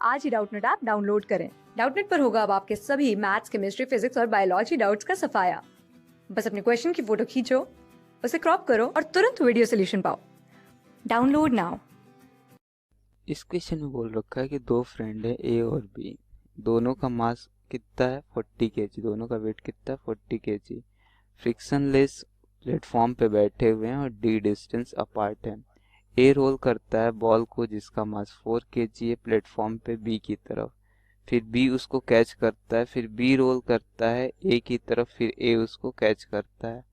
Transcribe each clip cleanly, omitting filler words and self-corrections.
आज ही Doubtnut app download करें। Doubtnut पर होगा अब आपके सभी मैथ्स, केमिस्ट्री, फिजिक्स और बायोलॉजी डाउट्स का सफाया। बस अपने क्वेश्चन की फोटो खींचो, उसे क्रॉप करो और तुरंत वीडियो सोल्यूशन पाओ। Download now. इस क्वेश्चन में बोल रखा है कि दो फ्रेंड है ए और बी, दोनों का मास कितना है 40 केजी, दोनों का वेट कितना है 40 केजी। फ्रिक्शनलेस प्लेटफॉर्म पे बैठे हुए हैं और डी डिस्टेंस अपार्ट है। ए रोल करता है बॉल को जिसका मास 4 केजी है प्लेटफॉर्म पे बी की तरफ, फिर बी उसको कैच करता है, फिर बी रोल करता है ए की तरफ, फिर ए उसको कैच करता है।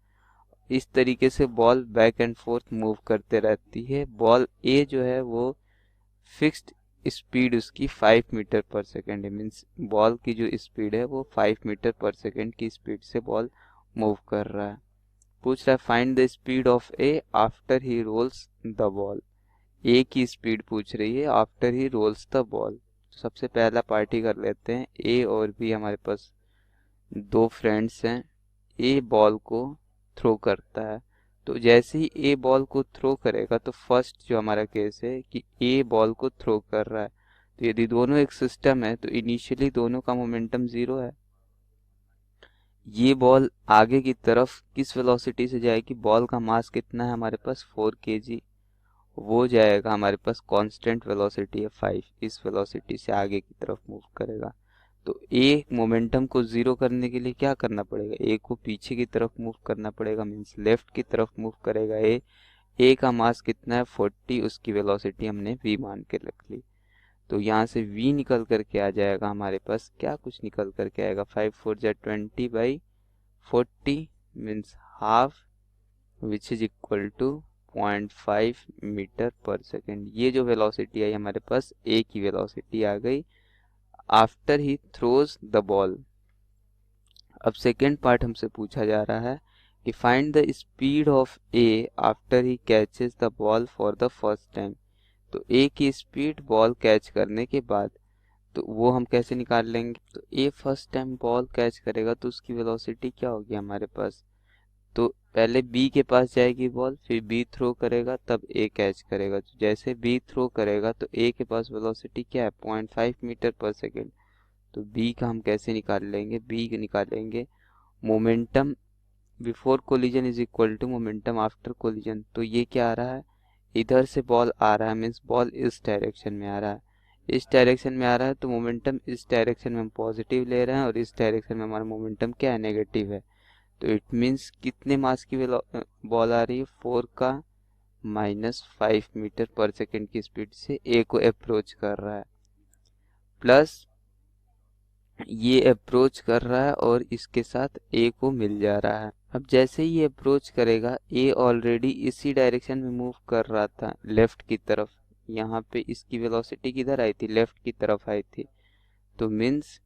इस तरीके से ball back and fourth move करते रहती है। बॉल ए जो है वो फिक्स्ड स्पीड उसकी 5 मीटर पर सेकेंड है, मीन्स बॉल की जो स्पीड है वो 5 मीटर पर सेकेंड की स्पीड से बॉल मूव कर रहा है। पूछ रहा है find the speed of A after he rolls the ball. A की स्पीड पूछ रही है after he rolls the ball. सबसे पहला पार्टी कर लेते हैं। ए और बी हमारे पास दो फ्रेंड्स हैं। ए बॉल को थ्रो करता है, तो जैसे ही ए बॉल को थ्रो करेगा तो फर्स्ट जो हमारा केस है कि ए बॉल को थ्रो कर रहा है, तो यदि दोनों एक सिस्टम है तो इनिशियली दोनों का मोमेंटम जीरो है। ये बॉल आगे की तरफ किस वेलोसिटी से जाएगी, बॉल का मास कितना है हमारे पास 4 केजी, वो जाएगा हमारे पास कांस्टेंट वेलोसिटी है 5, इस वेलोसिटी से आगे की तरफ मूव करेगा। तो ए मोमेंटम को जीरो करने के लिए क्या करना पड़ेगा, ए को पीछे की तरफ मूव करना पड़ेगा, मीन्स लेफ्ट की तरफ मूव करेगा। ए का मास कितना है 40, उसकी वेलोसिटी हमने v मान के रख ली। तो यहाँ से v निकल करके आ जाएगा हमारे पास, क्या कुछ निकल करके आएगा 5 4 जा 20/40 means half, which is equal to 0.5 metre per second. ये जो वेलोसिटी आई हमारे पास ए की वेलोसिटी आ गई after he throws the ball. अब सेकेंड पार्ट हमसे पूछा जा रहा है कि find the speed of A after he catches the ball for the first time. तो ए की स्पीड बॉल कैच करने के बाद, तो वो हम कैसे निकाल लेंगे। तो ए फर्स्ट टाइम बॉल कैच करेगा तो उसकी वेलोसिटी क्या होगी हमारे पास, तो पहले बी के पास जाएगी बॉल, फिर बी थ्रो करेगा, तब ए कैच करेगा। तो जैसे बी थ्रो करेगा तो ए के पास वेलोसिटी क्या है 0.5 मीटर पर सेकेंड। तो बी का हम कैसे निकाल लेंगे, बी निकालेंगे momentum before collision is equal to momentum after collision. तो ये क्या आ रहा है, इधर से बॉल आ रहा है, मीन्स बॉल इस डायरेक्शन में आ रहा है, इस डायरेक्शन में आ रहा है, तो मोमेंटम इस डायरेक्शन में हम पॉजिटिव ले रहे हैं और इस डायरेक्शन में हमारा मोमेंटम क्या है नेगेटिव है। तो इट मीन्स कितने मास की बॉल आ रही है 4 का -5 मीटर पर सेकेंड की स्पीड से ए को अप्रोच कर रहा है, प्लस ये अप्रोच कर रहा है और इसके साथ ए को मिल जा रहा है। अब जैसे ही ये अप्रोच करेगा, ए ऑलरेडी इसी डायरेक्शन में मूव कर रहा था लेफ्ट की तरफ, यहाँ पे इसकी वेलोसिटी किधर आई थी, लेफ्ट की तरफ आई थी। तो मीन्स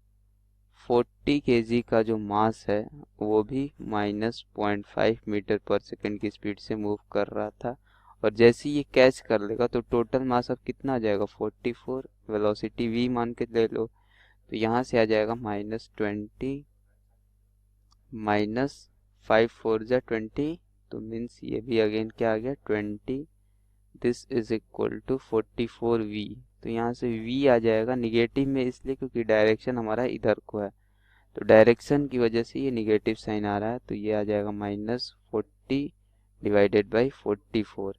40 केजी का जो मास है वो भी -0.5 मीटर पर सेकेंड की स्पीड से मूव कर रहा था। और जैसे ही ये कैच कर लेगा तो टोटल मास अब कितना आ जाएगा 44, वेलोसिटी v मान के ले लो, तो यहाँ से आ जाएगा -20 -5 4 जा 20, तो मीन्स ये भी अगेन क्या आ गया 20, this is equal to 44v। तो यहाँ से v आ जाएगा निगेटिव में इसलिए क्योंकि डायरेक्शन हमारा इधर को है, तो डायरेक्शन की वजह से ये निगेटिव साइन आ रहा है, तो ये आ जाएगा -40 divided by 44,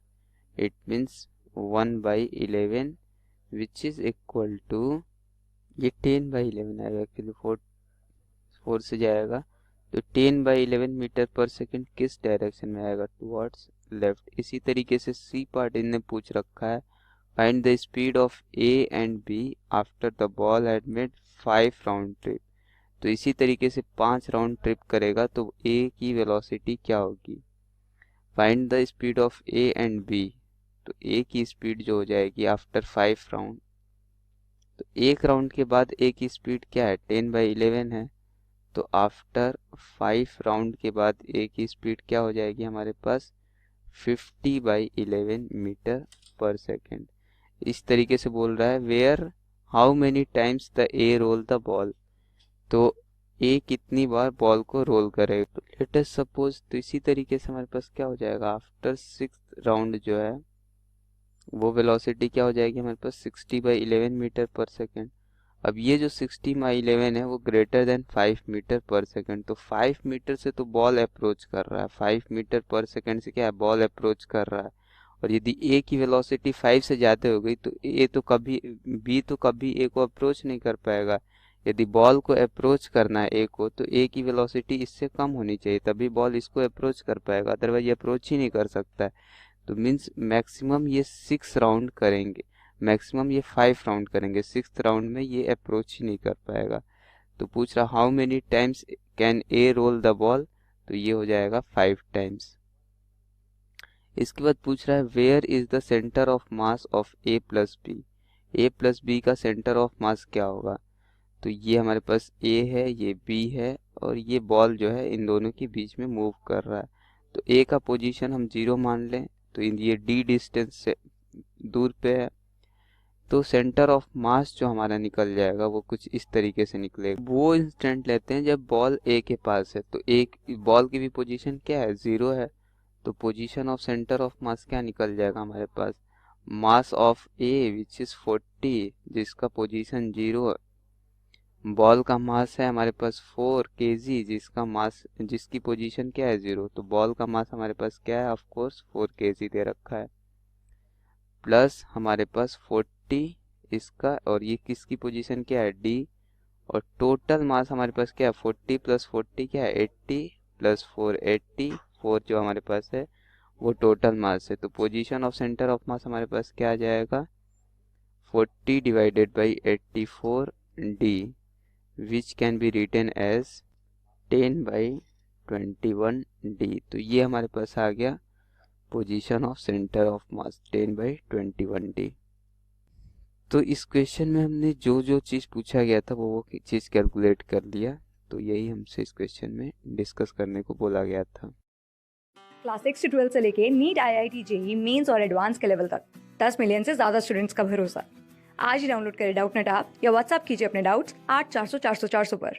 it means 1/11 which is equal to, ये 10/11 आएगा एक्चुअली, 4 से जाएगा, तो 10/11 मीटर पर सेकेंड किस डायरेक्शन में आएगा, टुवर्ड्स लेफ्ट। इसी तरीके से सी पार्ट इनने पूछ रखा है find the speed of A and B after the ball had made 5 round trip. तो इसी तरीके से 5 राउंड ट्रिप करेगा तो ए की वेलोसिटी क्या होगी, find the speed of A and B. तो ए की स्पीड जो हो जाएगी आफ्टर 5 राउंड, तो एक राउंड के बाद ए की स्पीड क्या है 10/11 है, तो आफ्टर 5 राउंड के बाद ए की स्पीड क्या हो जाएगी हमारे पास 50/11 मीटर पर सेकेंड। इस तरीके से बोल रहा है where how many times the A roll the ball, तो ए कितनी बार बॉल को रोल करेगा। तो लेट अस सपोज, तो इसी तरीके से हमारे पास क्या हो जाएगा आफ्टर 6th राउंड जो है वो वेलोसिटी क्या हो जाएगी हमारे पास 60/11 मीटर पर सेकेंड। अब ये जो 60/11 है वो greater than 5 metre per second, तो 5 मीटर से तो बॉल अप्रोच कर रहा है, 5 मीटर पर सेकेंड से क्या है, बॉल अप्रोच कर रहा है। और यदि ए की वेलोसिटी 5 से ज़्यादा हो गई तो बी तो कभी ए को अप्रोच नहीं कर पाएगा। यदि बॉल को अप्रोच करना है ए को, तो ए की वेलोसिटी इससे कम होनी चाहिए, तभी बॉल इसको अप्रोच कर पाएगा, अदरवाइज ये अप्रोच ही नहीं कर सकता है। तो मीन्स मैक्सिमम ये 6 राउंड करेंगे, मैक्सिमम ये 5 राउंड करेंगे, 6th राउंड में ये अप्रोच ही नहीं कर पाएगा। तो पूछ रहा how many times can A roll the ball, तो ये हो जाएगा 5 टाइम्स। इसके बाद पूछ रहा है where is the centre of mass of A plus B, A plus B का सेंटर ऑफ मास क्या होगा। तो ये हमारे पास ए है, ये बी है, और ये बॉल जो है इन दोनों के बीच में मूव कर रहा है। तो ए का पोजीशन हम 0 मान लें, तो ये डी डिस्टेंस से दूर पे है, तो सेंटर ऑफ मास जो हमारा निकल जाएगा वो कुछ इस तरीके से निकलेगा। वो इंस्टेंट लेते हैं जब बॉल ए के पास है, तो एक बॉल की भी पोजीशन क्या है, 0 है, तो position of centre of mass क्या निकल जाएगा हमारे पास, मास ऑफ ए विच इज 40, जिसका पोजीशन 0 है। बॉल का मास है हमारे पास 4 kg, जिसकी पोजीशन क्या है 0, तो बॉल का मास हमारे पास क्या है, ऑफ कोर्स 4 kg दे रखा है, प्लस हमारे पास 40 इसका, और ये किसकी पोजीशन क्या है, डी, और टोटल मास हमारे पास क्या है, 40 + 40 क्या है, 80 + 4 84 जो हमारे पास है वो टोटल मास है। तो position of centre of mass हमारे पास क्या आ जाएगा, 40 / 84 D, which can be written as 10/21 D. तो ये हमारे पास आ गया position of centre of mass 10/21 D. तो इस क्वेश्चन में हमने जो जो चीज़ पूछा गया था वो चीज़ कैलकुलेट कर लिया, तो यही हमसे इस क्वेश्चन में डिस्कस करने को बोला गया था। क्लास 6 से 12 से लेके नीट, IIT, JEE मेंस और एडवांस के लेवल तक 10 मिलियन से ज्यादा स्टूडेंट्स का भरोसा। आज ही डाउनलोड करें डाउटनेट ऐप या व्हाट्सएप कीजिए अपने डाउट्स 8400 400 400 पर।